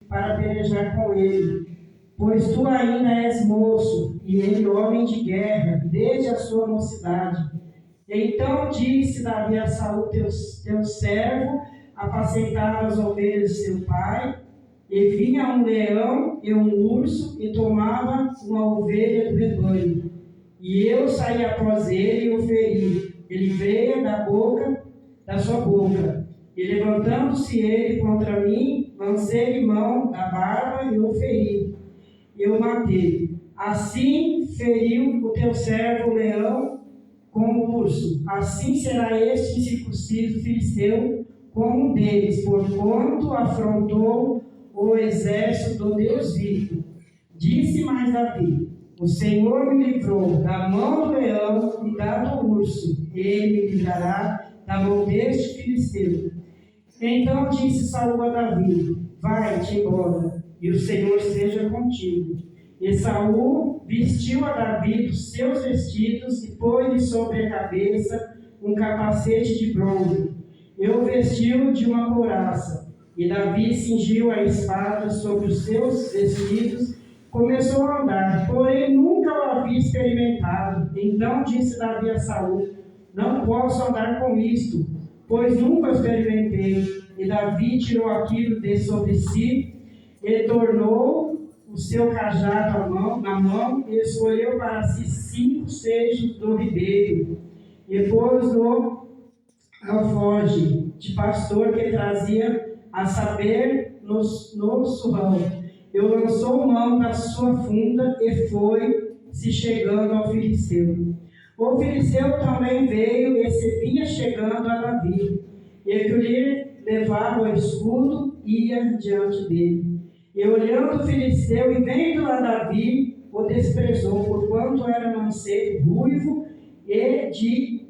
para pelejar com ele, pois tu ainda és moço, e ele homem de guerra, desde a sua mocidade. Então disse Davi a Saul, teu servo, apacentava as ovelhas de seu pai, e vinha um leão e um urso, e tomava uma ovelha do rebanho. E eu saí após ele e o feri. Ele veio da sua boca. E levantando-se ele contra mim, lancei-lhe mão da barba e o feri. Eu o matei. Assim feriu o teu servo o leão com o urso. Assim será este incircunciso filisteu como um deles, porquanto afrontou o exército do Deus vivo. Disse mais Davi: o Senhor me livrou da mão do leão e da do urso. Ele me livrará da mão deste filisteu. Então disse Saul a Davi: vai-te embora, e o Senhor seja contigo. E Saul vestiu a Davi dos seus vestidos e pôs-lhe sobre a cabeça um capacete de bronze. E o vestiu de uma couraça. E Davi cingiu a espada sobre os seus vestidos, começou a andar, porém nunca o havia experimentado. Então disse Davi a Saul: não posso andar com isto, pois nunca experimentei. E Davi tirou aquilo de sobre si, e tornou o seu cajado na mão, e escolheu para si 5 seixos do ribeiro, e pôs no alforje de pastor que trazia, a saber, no surrão. E lançou mão da sua funda, e foi se chegando ao filisteu. O filisteu também veio e se vinha chegando a Davi, e que lhe levava o escudo, ia diante dele. E olhando o filisteu e vendo a Davi, o desprezou, porquanto era mancebo, ruivo e de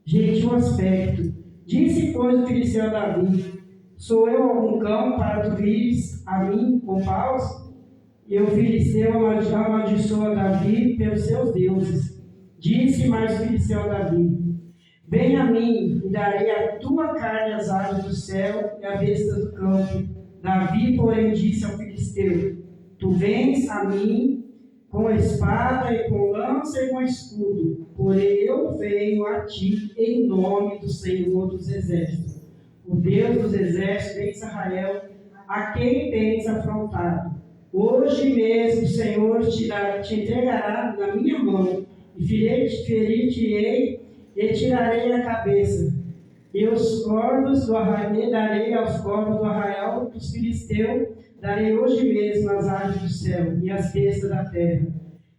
gentil aspecto. Disse, pois, o filisteu a Davi: sou eu algum cão para tu vires a mim com paus? E o filisteu amaldiçoou a Davi pelos seus deuses. Disse mais o filisteu a Davi: vem a mim, e darei a tua carne às aves do céu e à besta do campo. Davi, porém, disse ao filisteu: tu vens a mim com espada e com lança e com escudo, porém eu venho a ti em nome do Senhor dos exércitos, o Deus dos exércitos de Israel, a quem tens afrontado. Hoje mesmo o Senhor te entregará na minha mão, e ferir-te-ei e tirarei a cabeça. E os corvos do arraial, darei aos corvos do arraial dos filisteus, darei hoje mesmo as aves do céu e as bestas da terra.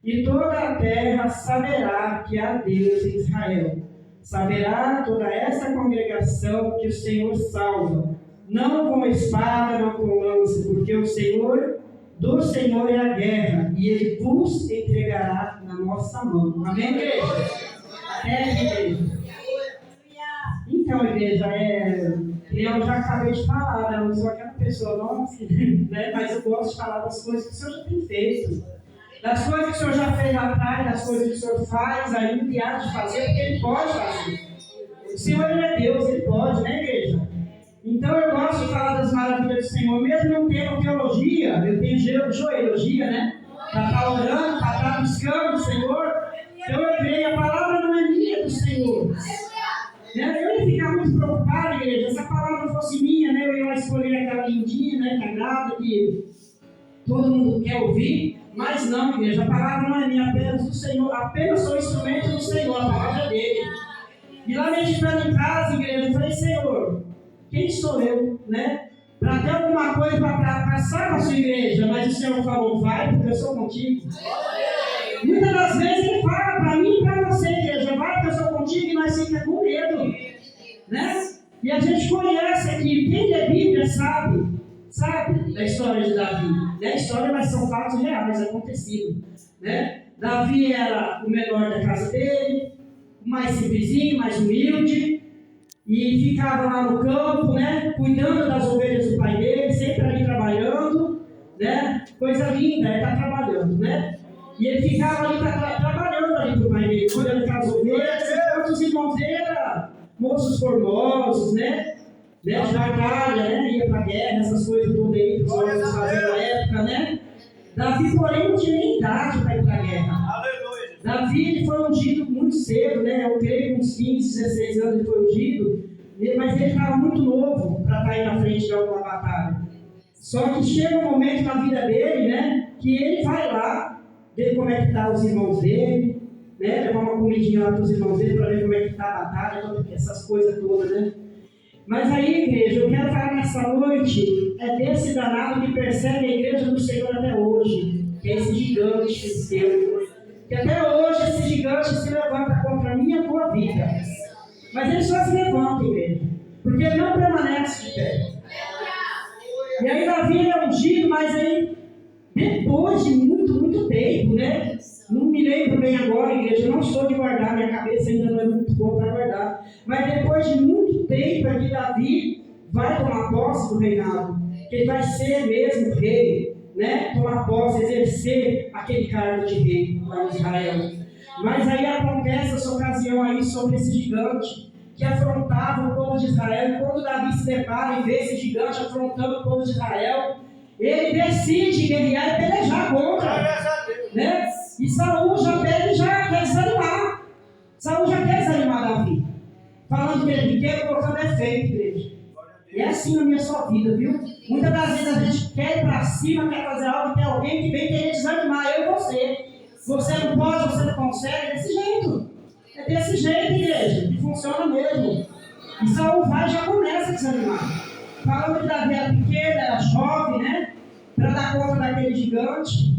E toda a terra saberá que há Deus em Israel. Saberá toda esta congregação que o Senhor salva, não com espada, não com lança, porque o Senhor do Senhor é a guerra, e Ele vos entregará na nossa mão. Amém, igreja? Igreja. Então, igreja, eu já acabei de falar, né? Eu não sou aquela pessoa, nossa, né? Mas eu gosto de falar das coisas que o Senhor já tem feito, das coisas que o Senhor já fez lá atrás, das coisas que o Senhor faz ainda e há de fazer, porque Ele pode fazer. O Senhor, Ele é Deus, Ele pode, né, igreja? Então eu gosto de falar das maravilhas do Senhor, mesmo não tendo teologia, eu tenho joelogia, né? Para estar orando, para estar buscando o Senhor. Então eu creio, a palavra não é minha, é do Senhor. Eu ia ficar muito preocupado, igreja, se a palavra fosse minha, né? Eu ia escolher aquela lindinha, né? Que agrada, que todo mundo quer ouvir, mas não, igreja, a palavra não é minha, apenas do Senhor, apenas sou instrumento do Senhor, a palavra é dele. E lá meditando em casa, igreja, eu falei: Senhor, quem sou eu, né? Para ter alguma coisa para passar na sua igreja, mas o Senhor falou: vai, porque eu sou contigo. Muitas das vezes Ele fala para mim e para você, igreja: vai, porque eu sou contigo, e nós ficamos com medo, né? E a gente conhece aqui, quem lê Bíblia sabe da história de Davi. Não é história, mas são fatos reais, acontecidos, né? Davi era o menor da casa dele, o mais simplesinho, mais humilde, e ficava lá no campo, né? Cuidando das ovelhas do pai dele, sempre ali trabalhando, né? Coisa linda, ele está trabalhando, né? E ele ficava ali trabalhando ali para o pai dele, cuidando das ovelhas, enquanto os irmãos dele eram moços formosos, né? né, de batalha, né, ia para a guerra, essas coisas todas aí que os homens faziam na época, né? Davi, porém, não tinha nem idade para ir para a guerra. Aleluia. Davi ele foi ungido muito cedo, né? Eu creio que uns 15, 16 anos ele foi ungido, mas ele estava muito novo para estar aí na frente de alguma batalha. Só que chega um momento na vida dele, né, que ele vai lá, ver como é que estão os irmãos dele, né, levar uma comidinha lá para os irmãos dele para ver como é que está a batalha, essas coisas todas, né? Mas aí, igreja, eu quero falar nessa noite desse danado que persegue a igreja do Senhor até hoje, que é esse gigante seu. Que até hoje esse gigante se levanta contra a minha e a tua vida. Mas ele só se levanta, igreja, porque ele não permanece de pé. E aí Davi é ungido, mas aí, depois de muito tempo, né? Não me lembro bem agora, igreja, eu não sou de guardar, minha cabeça ainda não é muito boa para guardar. Mas depois de muito tempo é que Davi vai tomar posse do reinado, que ele vai ser mesmo rei, né? Tomar posse, exercer aquele cargo de rei lá em Israel. Mas aí acontece essa ocasião aí sobre esse gigante que afrontava o povo de Israel. E quando Davi se depara e vê esse gigante afrontando o povo de Israel, ele decide guerrear e pelejar contra, né? E Saul já pega e já quer desanimar. Saul já quer desanimar Davi, falando que ele quer colocar defeito, igreja. E é assim na minha sua vida, viu? Muitas das vezes a gente quer ir para cima, quer fazer algo e tem alguém que vem querer desanimar, eu e você. Você não pode, você não consegue, é desse jeito. É desse jeito, igreja, que funciona mesmo. E Saul vai e já começa a desanimar. Falando que Davi era pequeno, era jovem, né? Para dar conta daquele gigante.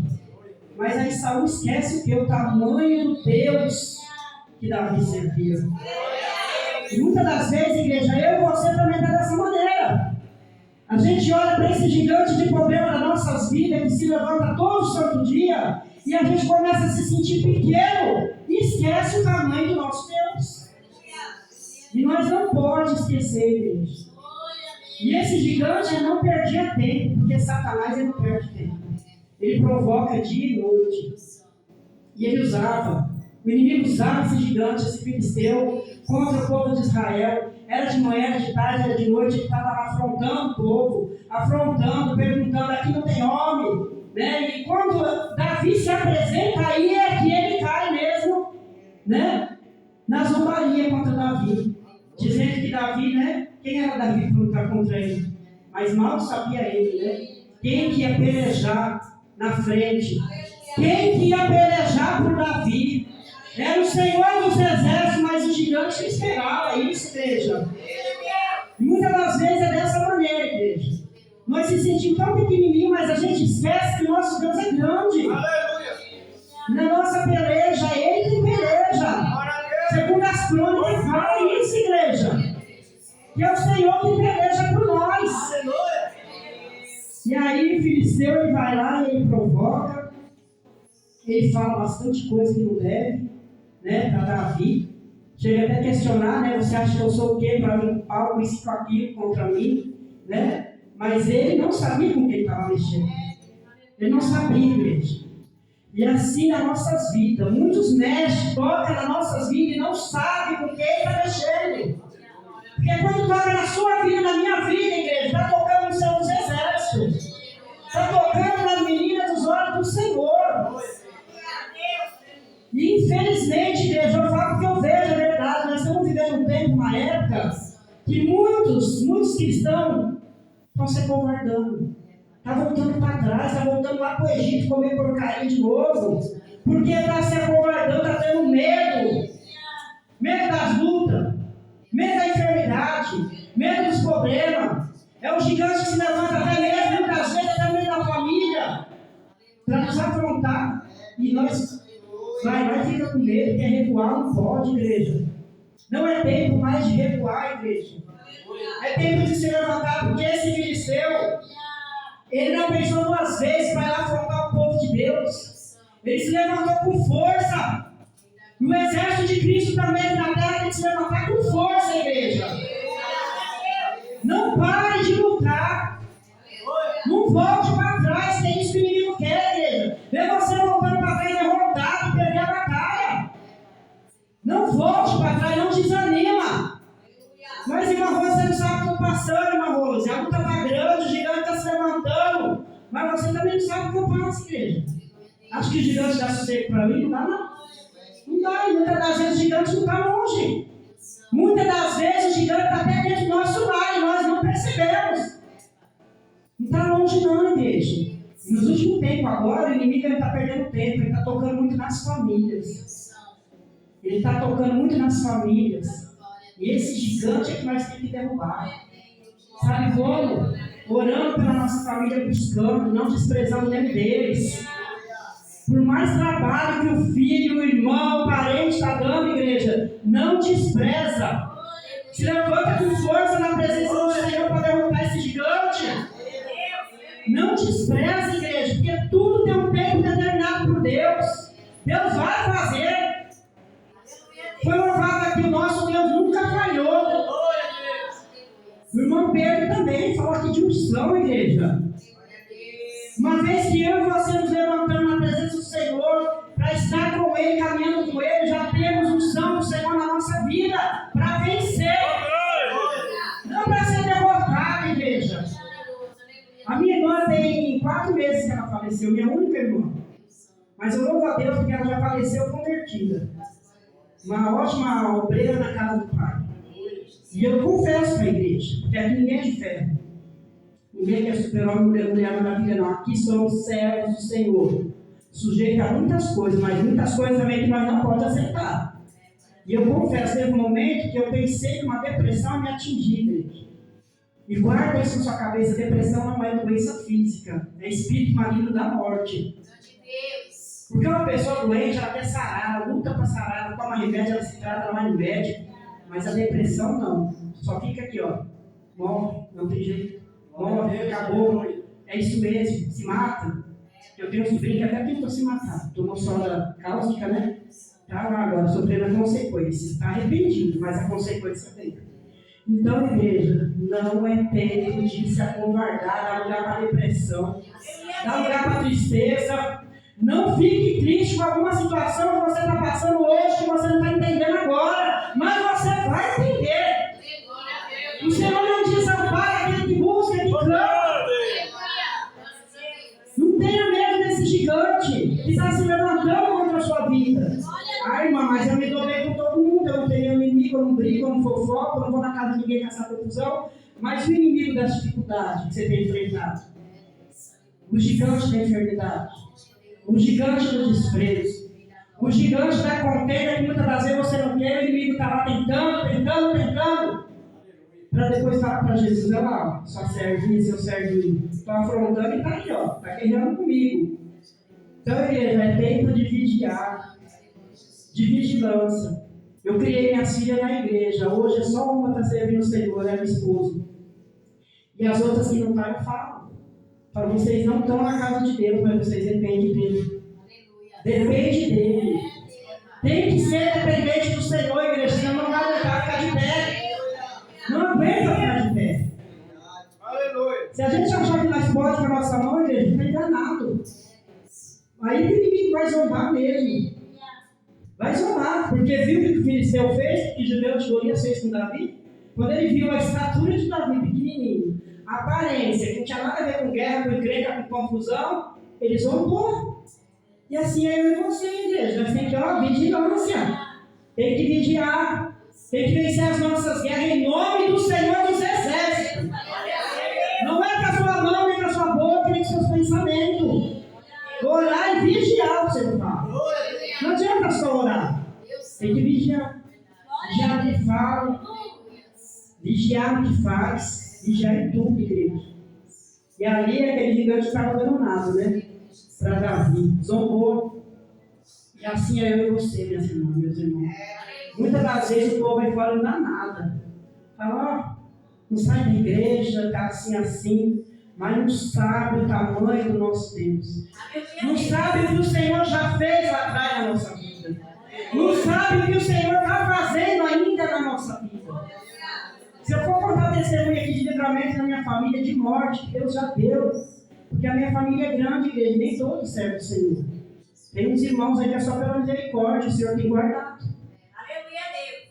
Mas aí Saul esquece o que? O tamanho do Deus que Davi servia. E muitas das vezes, igreja, eu e você também está dessa maneira. A gente olha para esse gigante de problema das nossas vidas, que se levanta todo santo dia, e a gente começa a se sentir pequeno e esquece o tamanho do nosso Deus. E nós não podemos esquecer, igreja. E esse gigante ele não perdia tempo, porque Satanás ele não perde tempo. Ele provoca dia e noite. E ele usava, o inimigo usava esse gigante, esse filisteu, contra o povo de Israel. Era de manhã, era de tarde, era de noite, ele estava afrontando o povo, afrontando, perguntando, aqui não tem homem. Né? E quando Davi se apresenta, aí é que ele cai mesmo, né? Na zombaria contra Davi. Dizendo que Davi, né? Quem era Davi para lutar contra ele? Mas mal sabia ele, né? Quem que ia pelejar na frente? Quem que ia pelejar por Davi? Era o Senhor dos Exércitos, mas o gigante esperava isso, igreja. E muitas das vezes é dessa maneira, igreja. Nós se sentimos tão pequenininhos, mas a gente esquece que o nosso Deus é grande. Aleluia. Na nossa peleja, é Ele que peleja. Segundo as crônicas, fala isso, igreja. Que é o Senhor que peleja por nós. Aleluia. E aí o filisteu ele vai lá e ele provoca. Ele fala bastante coisa que não deve, né, para Davi. Chega até a questionar, né? Você acha que eu sou o quê para vir algo, isso, com aquilo contra mim, né? Mas ele não sabia com quem ele estava mexendo. Ele não sabia, igreja. E assim nas nossas vidas. Muitos mexem, tocam nas nossas vidas e não sabem com quem está mexendo. Porque quando toca na sua vida, na minha vida, igreja, está tocando no céu dos exércitos. Está tocando nas meninas dos olhos do Senhor. E infelizmente, igreja, eu falo porque eu vejo a verdade. Nós estamos vivendo um tempo, uma época, que muitos cristãos estão se acovardando. Está voltando para trás, está voltando lá para o Egito comer porcaria de novo. Porque está se acovardando, está tendo medo. Medo das lutas, medo da enfermidade, medo dos problemas. É o gigante que se levanta até mesmo, muitas vezes, até mesmo da família, para nos afrontar. E nós vai ficar com medo, porque recuar não pode, igreja. Não é tempo mais de recuar, igreja. É tempo de se levantar, porque esse filisteu, ele não pensou duas vezes para ir lá afrontar o povo de Deus. Ele se levantou com força. E o exército de Cristo também na terra tem que se levantar com força, igreja. Não pare de lutar. Não volte para trás, que é isso que o inimigo quer, igreja. Vê você voltando para trás derrotado, perder a batalha. Não volte para trás, não desanima. Mas, irmão, você não sabe o que eu estou passando. Mas você também não sabe o que eu faço, igreja. Acho que o gigante dá sossego para mim, não dá não. Não dá, e muitas das vezes o gigante não está longe. Muitas das vezes o gigante está até dentro do nosso lar e nós não percebemos. Não está longe não, igreja. E nos últimos tempos agora, o inimigo está perdendo tempo, ele está tocando muito nas famílias. Ele está tocando muito nas famílias. E esse gigante é que nós temos que derrubar. Sabe como? Orando pela nossa família, buscando, não desprezando nem deles. Por mais trabalho que o filho, o irmão, o parente está dando, igreja, não despreza. Se levanta com força na presença do Senhor para derrotar esse gigante. Não despreza, igreja, porque tudo tem um tempo determinado por Deus. Deus vai fazer. Foi louvado aqui, o nosso Deus nunca falhou. O irmão Pedro também falou aqui de unção, igreja. Uma vez que eu e você nos levantamos na presença do Senhor, para estar com Ele, caminhando com Ele, já temos unção do Senhor na nossa vida, para vencer. Não para ser derrotado, igreja. A minha irmã tem 4 meses que ela faleceu, minha única irmã. Mas eu louvo a Deus porque ela já faleceu convertida. Uma ótima obreira na casa do Pai. E eu confesso para a igreja, porque aqui ninguém é de ferro. Ninguém quer super-homem, mulher maravilha, não. Aqui somos servos do Senhor. Sujeito a muitas coisas, mas muitas coisas também que nós não podemos aceitar. E eu confesso, teve um momento que eu pensei que uma depressão ia me atingir, igreja. E guarda isso na sua cabeça, depressão não é doença física, é espírito maligno da morte. Porque uma pessoa doente, ela quer sarar, ela luta para sarar, ela toma remédio, ela se trata, ela vai no médico. Mas a depressão não, só fica aqui, ó, morre, não tem jeito, morre, acabou, é isso mesmo, se mata. Eu tenho um sobrinho que até tentou se matar, tomou soda cáustica, né? Tá lá agora, sofrendo a consequência, está arrependido, mas a consequência tem. Então, igreja, não é tempo de se acovardar, dar lugar para a depressão, dar lugar para a tristeza. Não fique triste com alguma situação que você está passando hoje, que você não está entendendo agora, mas você vai entender. O Senhor não desampara aquele que busca, que clama. Não tenha medo desse gigante que está se levantando contra a sua vida. Ai, irmã, mas eu me dou bem com todo mundo, eu não tenho inimigo, eu não brigo, eu não fofoco, eu não vou na casa de ninguém caçar confusão. Mas o inimigo das dificuldades que você tem enfrentado? O gigante da enfermidade. O gigante do desprezo. O gigante da contenda que muitas das vezes você não quer, o inimigo está lá tentando. Para depois falar para Jesus, olha lá, sua servinha, seu servinho. Estou afrontando e está aí, ó, está querendo comigo. Então, igreja, é tempo de vigiar, de vigilância. Eu criei minha filha na igreja, hoje é só uma que está servindo o Senhor, é minha esposa. E as outras que não estão, eu falo. Para vocês não estão na casa de Deus, mas vocês dependem dele. Depende dele. Tem que ser dependente do Senhor, igreja, senão não vai aguentar ficar de pé. Não aguenta ficar de pé. Se a gente achar que nós podemos com a nossa mão, igreja, está enganado. Aí o inimigo vai zombar mesmo. Vai zombar, porque viu o que o Filisteu fez, que Gideão de Golias fez com Davi. Quando ele viu a estatura de Davi pequenininho, a aparência, que não tinha nada a ver com guerra, com encrenca, com confusão, ele zombou. E assim é eu e você, igreja. Nós temos que, vigilância. Tem que vigiar. Tem que vencer as nossas guerras em nome do Senhor dos Exércitos. Não é com a sua mão, nem com a sua boca, nem com seus pensamentos. Orar e vigiar, o Senhor fala. Não adianta só orar. Tem que vigiar. Vigiar o que fala. Vigiar o que faz. Vigiar em tudo, igreja. E ali aquele gigante estava dando nada, né? Para Davi. Zombou. E assim é eu e você, minhas irmãs, meus irmãos. Muitas das vezes o povo aí fora não dá nada. Fala, não sai da igreja, está assim, mas não sabe o tamanho do nosso Deus. Não sabe o que o Senhor já fez lá atrás na nossa vida. Não sabe o que o Senhor está fazendo ainda na nossa vida. Se eu for contar testemunho aqui de livramento na minha família, de morte, Deus já deu. Porque a minha família é grande, igreja, nem todos servem o Senhor. Tem uns irmãos aí que é só pela misericórdia, o Senhor tem guardado.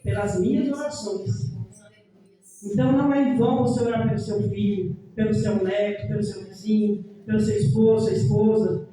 Pelas minhas orações. Então não é em vão você orar pelo seu filho, pelo seu neto, pelo seu vizinho. pelo seu esposo, sua esposa,